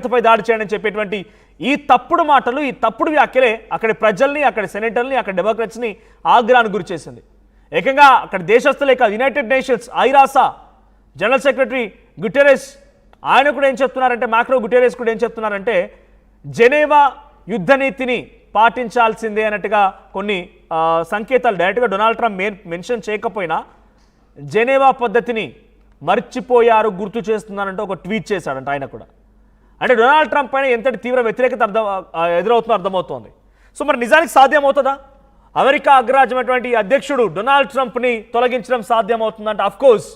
పై దాడి చేయని చెప్పేటువంటి ఈ తప్పుడు మాటలు ఈ తప్పుడు వ్యాఖ్యలే అక్కడ ప్రజల్ని అక్కడ సెనేటర్ని అక్కడ డెమోక్రట్స్ని ఆగ్రహానికి గురి చేసింది. ఏకంగా అక్కడ దేశస్తులే కాదు యునైటెడ్ నేషన్స్ ఐరాసా జనరల్ సెక్రటరీ గుటెరెస్ ఆయన కూడా ఏం చెప్తున్నారంటే మ్యాక్రో గుటెరెస్ కూడా ఏం చెప్తున్నారంటే జెనీవా యుద్ధ నీతిని పాటించాల్సిందే అన్నట్టుగా కొన్ని సంకేతాలు డైరెక్ట్గా డొనాల్డ్ ట్రంప్ మెన్షన్ చేయకపోయినా జెనీవా పద్ధతిని మర్చిపోయారు గుర్తు చేస్తున్నారంటే ఒక ట్వీట్ చేశాడంట ఆయన కూడా. అంటే డొనాల్డ్ ట్రంప్ పైన ఎంతటి తీవ్ర వ్యతిరేకత ఎదురవుతుందో అర్థమవుతోంది. సో మరి నిజానికి సాధ్యమవుతుందా అమెరికా అగ్రరాజ్యమైనటువంటి అధ్యక్షుడు డొనాల్డ్ ట్రంప్ని తొలగించడం సాధ్యమవుతుందంటే అఫ్కోర్స్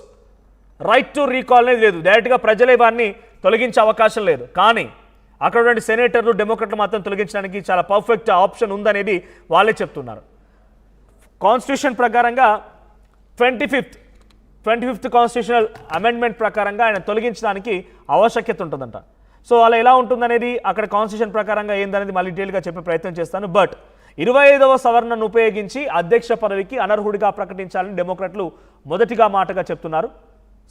రైట్ టు రీకాల్ అనేది లేదు, డైరెక్ట్గా ప్రజలే వారిని తొలగించే అవకాశం లేదు. కానీ అక్కడ సెనేటర్లు డెమోక్రట్లు మాత్రం తొలగించడానికి చాలా పర్ఫెక్ట్ ఆప్షన్ ఉందనేది వాళ్ళే చెప్తున్నారు. కాన్స్టిట్యూషన్ ప్రకారంగా 25th కాన్స్టిట్యూషనల్ అమెండ్మెంట్ ప్రకారంగా ఆయన తొలగించడానికి ఆవశ్యకత ఉంటుందంట. సో అలా ఎలా ఉంటుందనేది అక్కడ కాన్స్టిట్యూషన్ ప్రకారంగా ఏందనేది మళ్ళీ డీటెయిల్గా చెప్పే ప్రయత్నం చేస్తాను. బట్ 25వ సవరణను ఉపయోగించి అధ్యక్ష పదవికి అనర్హుడిగా ప్రకటించాలని డెమోక్రట్లు మొదటిగా మాటగా చెప్తున్నారు.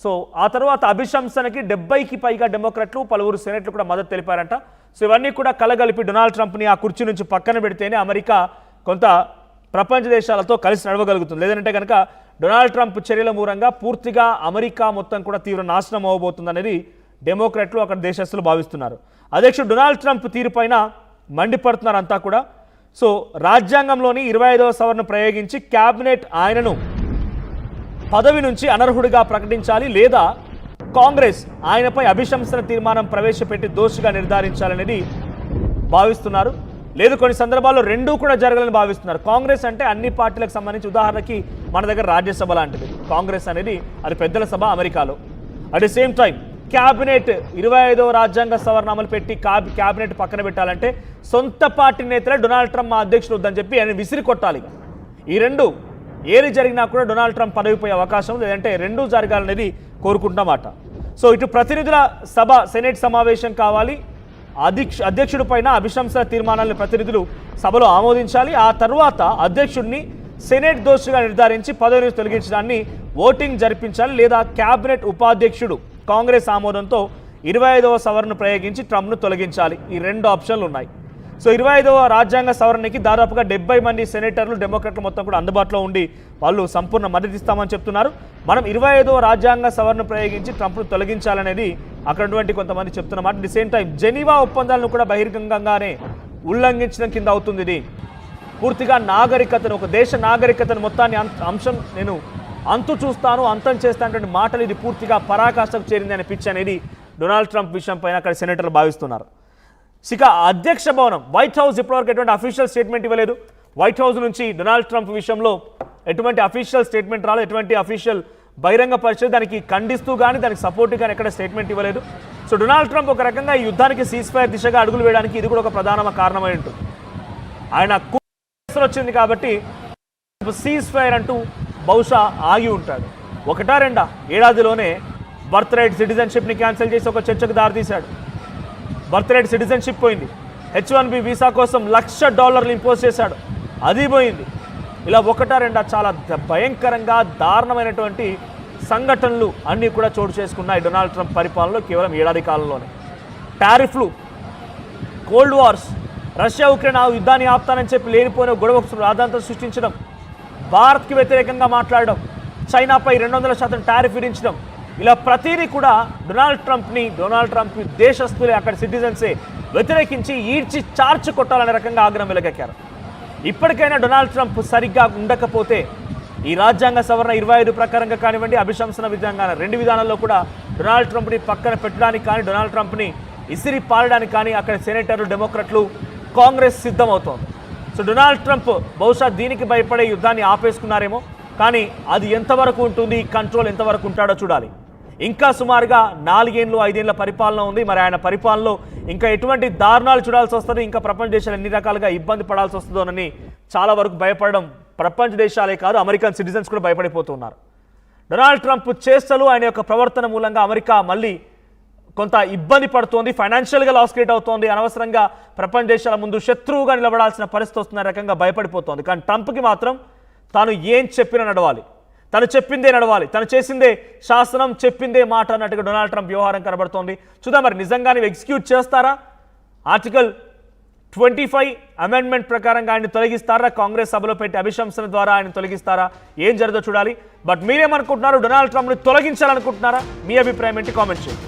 సో ఆ తర్వాత అభిశంసనకి 70కి పైగా డెమోక్రట్లు పలువురు సెనేట్లు కూడా మద్దతు తెలిపారంట. సో ఇవన్నీ కూడా కలగలిపి డొనాల్డ్ ట్రంప్ని ఆ కుర్చీ నుంచి పక్కన పెడితేనే అమెరికా కొంత ప్రపంచ దేశాలతో కలిసి నడవగలుగుతుంది. లేదంటే కనుక డొనాల్డ్ ట్రంప్ చర్యల మూలంగా పూర్తిగా అమెరికా మొత్తం కూడా తీవ్ర నాశనం అవ్వబోతుందనేది డెమోక్రట్లు అక్కడ దేశస్తులు భావిస్తున్నారు. అధ్యక్షుడు డొనాల్డ్ ట్రంప్ తీరుపైన మండిపడుతున్నారు అంతా కూడా. సో రాజ్యాంగంలోని 25వ సవరణ ప్రయోగించి క్యాబినెట్ ఆయనను పదవి నుంచి అనర్హుడిగా ప్రకటించాలి లేదా కాంగ్రెస్ ఆయనపై అభిశంసన తీర్మానం ప్రవేశపెట్టి దోషిగా నిర్ధారించాలనేది భావిస్తున్నారు. లేదు కొన్ని సందర్భాల్లో రెండూ కూడా జరగాలని భావిస్తున్నారు. కాంగ్రెస్ అంటే అన్ని పార్టీలకు సంబంధించి ఉదాహరణకి మన దగ్గర రాజ్యసభ లాంటిది కాంగ్రెస్ అనేది, అది పెద్దల సభ అమెరికాలో. At the same time cabinet 25వ రాజ్యాంగ సవరణ అమలు పెట్టి క్యాబినెట్ పక్కన పెట్టాలంటే సొంత పార్టీ నేతలే డొనాల్డ్ ట్రంప్ మా అధ్యక్షుడు వద్దని చెప్పి ఆయన విసిరి కొట్టాలి. ఈ రెండు ఏది జరిగినా కూడా డొనాల్డ్ ట్రంప్ పదవిపోయే అవకాశం లేదంటే రెండూ జరగాలనేది కోరుకుంటున్నమాట. సో ఇటు ప్రతినిధుల సభ సెనేట్ సమావేశం కావాలి, అధ్యక్షుడి పైన అభిశంసన తీర్మానాలను ప్రతినిధులు సభలో ఆమోదించాలి. ఆ తర్వాత అధ్యక్షుడిని సెనేట్ దోషిగా నిర్ధారించి పదవి నుంచి తొలగించడాన్ని ఓటింగ్ జరిపించాలి లేదా క్యాబినెట్ ఉపాధ్యక్షుడు కాంగ్రెస్ ఆమోదంతో 25వ సవరణ ప్రయోగించి ట్రంప్ను తొలగించాలి. ఈ రెండు ఆప్షన్లు ఉన్నాయి. సో 25వ రాజ్యాంగ సవరణకి దాదాపుగా 70 మంది సెనేటర్లు డెమోక్రట్లు మొత్తం కూడా అందుబాటులో ఉండి వాళ్ళు సంపూర్ణ మద్దతు ఇస్తామని చెప్తున్నారు. మనం 25వ రాజ్యాంగ సవరణ ప్రయోగించి ట్రంప్ను తొలగించాలనేది అక్కడటువంటి కొంతమంది చెప్తున్నమాట. ది సేమ్ టైం జెనీవా ఒప్పందాలను కూడా బహిరంగంగానే ఉల్లంఘించడం కింద అవుతుంది. ఇది పూర్తిగా నాగరికతను, ఒక దేశ నాగరికతను మొత్తాన్ని అంశం నేను అంతు చూస్తాను అంతం చేస్తానటువంటి మాటలు ఇది పూర్తిగా పరాకాష్ఠకు చేరింది అనే పిచ్ అనేది డొనాల్డ్ ట్రంప్ విషయం పైన అక్కడ సెనేటర్లు భావిస్తున్నారు. ఇక అధ్యక్ష భవనం వైట్ హౌస్ ఇప్పటివరకు ఎటువంటి అఫీషియల్ స్టేట్మెంట్ ఇవ్వలేదు. వైట్ హౌస్ నుంచి డొనాల్డ్ ట్రంప్ విషయంలో ఎటువంటి అఫీషియల్ స్టేట్మెంట్ రాలేదు, ఎటువంటి అఫీషియల్ బహిరంగ పరిచయం దానికి ఖండిస్తూ కానీ దానికి సపోర్ట్ కానీ ఎక్కడ స్టేట్మెంట్ ఇవ్వలేదు. సో డొనాల్డ్ ట్రంప్ ఒక రకంగా ఈ యుద్ధానికి సీజ్ఫైర్ దిశగా అడుగులు వేయడానికి ఇది కూడా ఒక ప్రధాన కారణమై ఉంటుంది. ఆయన వచ్చింది కాబట్టి సీజ్ఫైర్ అంటూ బహుశా ఆగి ఉంటాడు. ఒకటా రెండా ఏడాదిలోనే బర్త్ రైట్ సిటిజన్షిప్ని క్యాన్సిల్ చేసి ఒక చర్చకు దారితీశాడు. బర్త్ రైట్ సిటిజన్షిప్ పోయింది. H1B వీసా కోసం $1,00,000 ఇంపోజ్ చేశాడు, అది పోయింది. ఇలా ఒకటా రెండా చాలా భయంకరంగా దారుణమైనటువంటి సంఘటనలు అన్నీ కూడా చోటు చేసుకున్నాయి డొనాల్డ్ ట్రంప్ పరిపాలనలో కేవలం ఏడాది కాలంలోనే. టారిఫ్లు, కోల్డ్ వార్స్, రష్యా ఉక్రెయిన్ యుద్ధాన్ని ఆపుతానని చెప్పి లేనిపోయిన గొడవ రాద్ధాంతం సృష్టించడం, భారత్కి వ్యతిరేకంగా మాట్లాడడం, చైనాపై 200% టారిఫ్ విధించడం, ఇలా ప్రతిదీ కూడా డొనాల్డ్ ట్రంప్ దేశస్తులే అక్కడ సిటిజన్సే వ్యతిరేకించి ఈడ్చి చార్చి కొట్టాలనే రకంగా ఆగ్రహం వెలగెక్కారు. ఇప్పటికైనా డొనాల్డ్ ట్రంప్ సరిగ్గా ఉండకపోతే ఈ రాజ్యాంగ సవరణ 25 ప్రకారంగా కానివ్వండి, అభిశంసన విధంగా రెండు విధానాల్లో కూడా డొనాల్డ్ ట్రంప్ని పక్కన పెట్టడానికి కానీ డొనాల్డ్ ట్రంప్ని ఇసిరి పారడానికి కానీ అక్కడ సెనేటర్లు డెమోక్రట్లు కాంగ్రెస్ సిద్ధమవుతోంది. సో డొనాల్డ్ ట్రంప్ బహుశా దీనికి భయపడే యుద్ధాన్ని ఆపేసుకున్నారేమో, కానీ అది ఎంతవరకు ఉంటుంది, కంట్రోల్ ఎంతవరకు ఉంటాడో చూడాలి. ఇంకా సుమారుగా 4 ఏళ్ళు 5 ఏళ్ల పరిపాలన ఉంది. మరి ఆయన పరిపాలనలో ఇంకా ఎటువంటి దారుణాలు చూడాల్సి వస్తుంది, ఇంకా ప్రపంచ దేశాలు ఎన్ని రకాలుగా ఇబ్బంది పడాల్సి వస్తుందోనని చాలా వరకు భయపడడం ప్రపంచ దేశాలే కాదు అమెరికన్ సిటిజన్స్ కూడా భయపడిపోతున్నారు. డొనాల్డ్ ట్రంప్ చేష్టలు ఆయన యొక్క ప్రవర్తన మూలంగా అమెరికా మళ్ళీ కొంత ఇబ్బంది పడుతోంది, ఫైనాన్షియల్గా లాస్ క్రియేట్ అవుతోంది, అనవసరంగా ప్రపంచ దేశాల ముందు శత్రువుగా నిలబడాల్సిన పరిస్థితి వస్తున్న రకంగా భయపడిపోతోంది. కానీ ట్రంప్కి మాత్రం తాను ఏం చెప్పినా నడవాలి, తను చెప్పిందే నడవాలి, తను చేసిందే శాసనం, చెప్పిందే మాట అన్నట్టుగా డొనాల్డ్ ట్రంప్ వ్యవహారం కనబడుతోంది. చూద్దాం మరి నిజంగానే ఎగ్జిక్యూట్ చేస్తారా, ఆర్టికల్ 25 అమెండ్మెంట్ ప్రకారంగా ఆయన తొలగిస్తారా, కాంగ్రెస్ సభలో పెట్టి అభిశంసన ద్వారా ఆయన తొలగిస్తారా, ఏం జరుగుతుందో చూడాలి. బట్ మీరేమనుకుంటున్నారు, డొనాల్డ్ ట్రంప్ని తొలగించాలనుకుంటున్నారా? మీ అభిప్రాయం ఏంటి కామెంట్ చేయండి.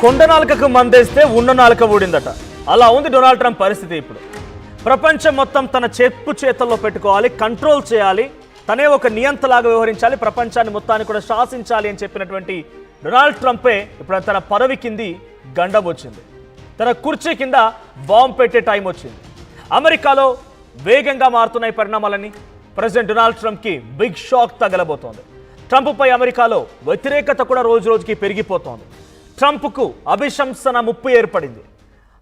కొండ నాలుకకు మందేస్తే ఉన్న నాలుక ఊడిందట. అలా ఉంది డొనాల్డ్ ట్రంప్ పరిస్థితి. ఇప్పుడు ప్రపంచం మొత్తం తన చెప్పు చేతల్లో పెట్టుకోవాలి, కంట్రోల్ చేయాలి, తనే ఒక నియంతలాగా వ్యవహరించాలి, ప్రపంచాన్ని మొత్తాన్ని కూడా శాసించాలి అని చెప్పినటువంటి డొనాల్డ్ ట్రంపే ఇప్పుడు తన పదవి కింది గండం వచ్చింది, తన కుర్చీ కింద బాంబు పెట్టే టైం వచ్చింది. అమెరికాలో వేగంగా మారుతున్నాయి పరిణామాలని. ప్రెసిడెంట్ డొనాల్డ్ ట్రంప్కి బిగ్ షాక్ తగలబోతోంది. ట్రంప్పై అమెరికాలో వ్యతిరేకత కూడా రోజు రోజుకి పెరిగిపోతోంది. ట్రంప్కు అభిశంసన ముప్పు ఏర్పడింది.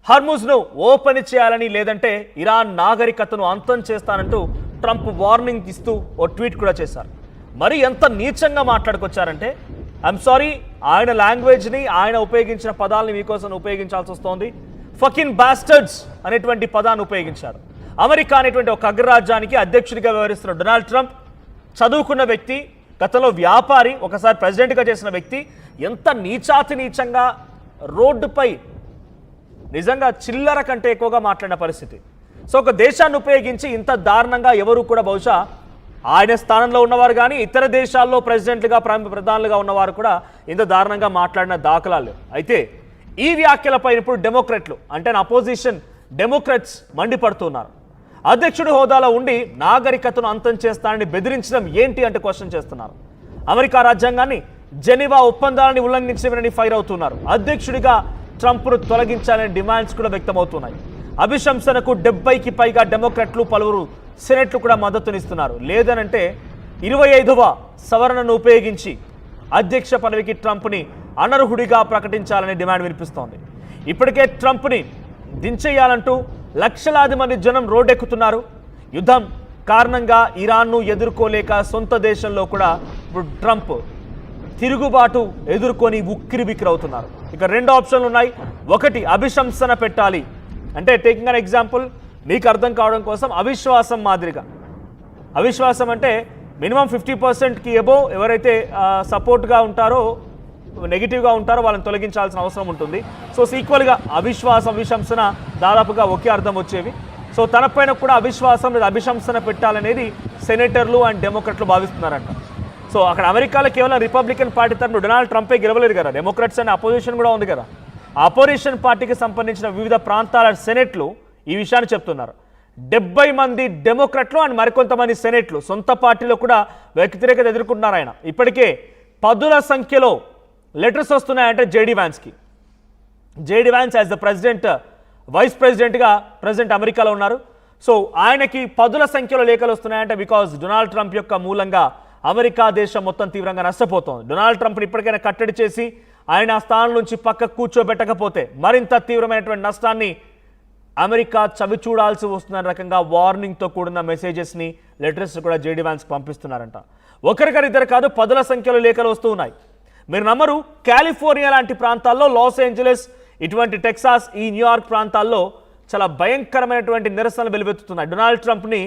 హర్ముజ్ను ఓపెన్ చేయాలని, లేదంటే ఇరాన్ నాగరికతను అంతం చేస్తానంటూ ట్రంప్ వార్నింగ్ ఇస్తూ ఓ ట్వీట్ కూడా చేశారు. మరి ఎంత నీచంగా మాట్లాడుకొచ్చారంటే, ఐఎమ్ సారీ, ఆయన లాంగ్వేజ్ని, ఆయన ఉపయోగించిన పదాలని మీకోసం ఉపయోగించాల్సి వస్తోంది. ఫకిన్ బాస్టర్డ్స్ అనేటువంటి పదాన్ని ఉపయోగించారు. అమెరికా అనేటువంటి ఒక అగ్రరాజ్యానికి అధ్యక్షుడిగా వ్యవహరిస్తున్న డొనాల్డ్ ట్రంప్ చదువుకున్న వ్యక్తి, గతంలో వ్యాపారి, ఒకసారి ప్రెసిడెంట్గా చేసిన వ్యక్తి, ఎంత నీచాతి నీచంగా రోడ్డుపై నిజంగా చిల్లర కంటే ఎక్కువగా మాట్లాడిన పరిస్థితి. సో ఒక దేశాన్ని ఉపయోగించి ఇంత దారుణంగా ఎవరు కూడా బహుశా ఆయన స్థానంలో ఉన్నవారు కానీ ఇతర దేశాల్లో ప్రెసిడెంట్లుగా ప్రధానులుగా ఉన్నవారు కూడా ఇంత దారుణంగా మాట్లాడిన దాఖలాలు లేవు. అయితే ఈ వ్యాఖ్యలపై ఇప్పుడు డెమోక్రట్లు అంటే అపోజిషన్ డెమోక్రట్స్ మండిపడుతున్నారు. అధ్యక్షుడి హోదాలో ఉండి నాగరికతను అంతం చేస్తానని బెదిరించడం ఏంటి అంటే క్వశ్చన్ చేస్తున్నారు. అమెరికా రాజ్యాంగాన్ని, జెనీవా ఒప్పందాలని ఉల్లంఘించమని ఫైర్ అవుతున్నారు. అధ్యక్షుడిగా ట్రంప్ను తొలగించాలని డిమాండ్స్ కూడా వ్యక్తమవుతున్నాయి. అభిశంసనకు 70కి పైగా డెమోక్రట్లు, పలువురు సెనెట్లు కూడా మద్దతునిస్తున్నారు. లేదనంటే 25వ సవరణను ఉపయోగించి అధ్యక్ష పదవికి ట్రంప్ని అనర్హుడిగా ప్రకటించాలని డిమాండ్ వినిపిస్తోంది. ఇప్పటికే ట్రంప్ని దించేయాలంటూ లక్షలాది మంది జనం రోడ్డెక్కుతున్నారు. యుద్ధం కారణంగా ఇరాన్ను ఎదుర్కోలేక సొంత దేశంలో కూడా ఇప్పుడు ట్రంప్ తిరుగుబాటు ఎదుర్కొని ఉక్కిరిబిక్కిరవుతున్నారు. ఇక రెండు ఆప్షన్లు ఉన్నాయి. ఒకటి, అభిశంసన పెట్టాలి. అంటే టేకింగ్ అన్ ఎగ్జాంపుల్ మీకు అర్థం కావడం కోసం, అవిశ్వాసం మాదిరిగా. అవిశ్వాసం అంటే మినిమం 50%కి ఎబో ఎవరైతే సపోర్ట్గా ఉంటారో, నెగిటివ్గా ఉంటారో వాళ్ళని తొలగించాల్సిన అవసరం ఉంటుంది. సో ఈక్వల్గా అవిశంసన దాదాపుగా ఒకే అర్థం వచ్చేవి. సో తనపైన కూడా అవిశ్వాసం లేదా అభిశంసన పెట్టాలనేది సెనేటర్లు అండ్ డెమోక్రట్లు భావిస్తున్నారంట. సో అక్కడ అమెరికాలో కేవలం రిపబ్లికన్ పార్టీ తరఫున డొనాల్డ్ ట్రంపే గెలవలేదు కదా, డెమోక్రట్స్ అనే అపోజిషన్ కూడా ఉంది కదా. ఆ అపోజిషన్ పార్టీకి సంబంధించిన వివిధ ప్రాంతాల సెనెట్లు ఈ విషయాన్ని చెప్తున్నారు. 70 మంది డెమోక్రట్లు అండ్ మరికొంతమంది సెనెట్లు సొంత పార్టీలో కూడా వ్యతిరేకత ఎదుర్కొంటున్నారు. ఆయన ఇప్పటికే 10ల సంఖ్యలో లెటర్స్ వస్తున్నాయంటే జేడీ వ్యాన్స్కి. JD Vance as the president, vice ప్రెసిడెంట్గా ప్రెసిడెంట్ అమెరికాలో ఉన్నారు. సో ఆయనకి 10ల సంఖ్యలో లేఖలు వస్తున్నాయంటే బికాజ్ డొనాల్డ్ ట్రంప్ యొక్క మూలంగా అమెరికా దేశం మొత్తం తీవ్రంగా నష్టపోతోంది. డొనాల్డ్ ట్రంప్ని ఇప్పటికైనా కట్టడి చేసి ఆయన ఆ స్థానం నుంచి పక్కకు కూర్చోబెట్టకపోతే మరింత తీవ్రమైనటువంటి నష్టాన్ని అమెరికా చవి చూడాల్సి వస్తున్న రకంగా వార్నింగ్తో కూడిన మెసేజెస్ని, లెటర్స్ కూడా జేడీ వ్యాన్స్కి పంపిస్తున్నారంట. ఒకరిద్దరు కాదు, 10ల సంఖ్యలో లేఖలు వస్తూ ఉన్నాయి. మీరు నమ్మరు, కాలిఫోర్నియా లాంటి ప్రాంతాల్లో, లాస్ ఏంజలస్, ఇటువంటి టెక్సాస్, ఈ న్యూయార్క్ ప్రాంతాల్లో చాలా భయంకరమైనటువంటి నిరసనలు వెలువెత్తుతున్నాయి. డొనాల్డ్ ట్రంప్ని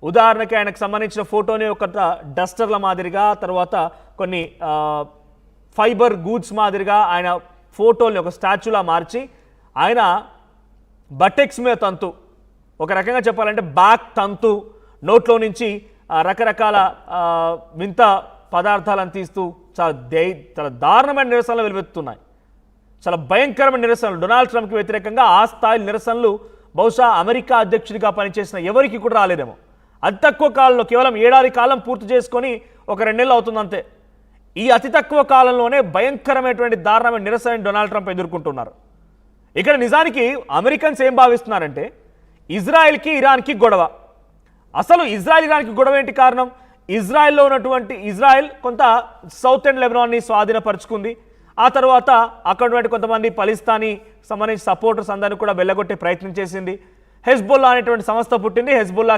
ఉదాహరణకి ఆయనకు సంబంధించిన ఫోటోని ఒక డస్టర్ల మాదిరిగా, తర్వాత కొన్ని ఫైబర్ గూడ్స్ మాదిరిగా ఆయన ఫోటోని ఒక స్టాచ్యూలా మార్చి ఆయన బటెక్స్ మీద తంతు, ఒక రకంగా చెప్పాలంటే బ్యాక్ తంతు, నోట్లో నుంచి రకరకాల వింత పదార్థాలను తీస్తూ చాలా దారుణమైన నిరసనలు వెలువెత్తుతున్నాయి. చాలా భయంకరమైన నిరసనలు. డొనాల్డ్ ట్రంప్కి వ్యతిరేకంగా ఆ స్థాయి నిరసనలు బహుశా అమెరికా అధ్యక్షుడిగా పనిచేసిన ఎవరికి కూడా రాలేదేమో. అతి తక్కువ కాలంలో కేవలం 7 ఏడాది కాలం పూర్తి చేసుకొని ఒక 2 నెలలు అవుతుందంతే. ఈ అతి తక్కువ కాలంలోనే భయంకరమైనటువంటి దారుణమైన నిరసన డొనాల్డ్ ట్రంప్ ఎదుర్కొంటున్నారు. ఇక్కడ నిజానికి అమెరికన్స్ ఏం భావిస్తున్నారంటే ఇజ్రాయెల్కి ఇరాన్కి గొడవ. అసలు ఇరాన్కి గొడవ ఏంటి కారణం? ఇజ్రాయెల్ కొంత సౌత్ అండ్ లెబనాన్ని స్వాధీనపరుచుకుంది. ఆ తర్వాత అక్కడ కొంతమంది పలిస్తానీ సంబంధించి సపోర్టర్స్ అందరినీ కూడా వెళ్ళగొట్టే ప్రయత్నం చేసింది. హెజ్బుల్లా అనేటువంటి సంస్థ పుట్టింది. హెజ్బుల్లాకి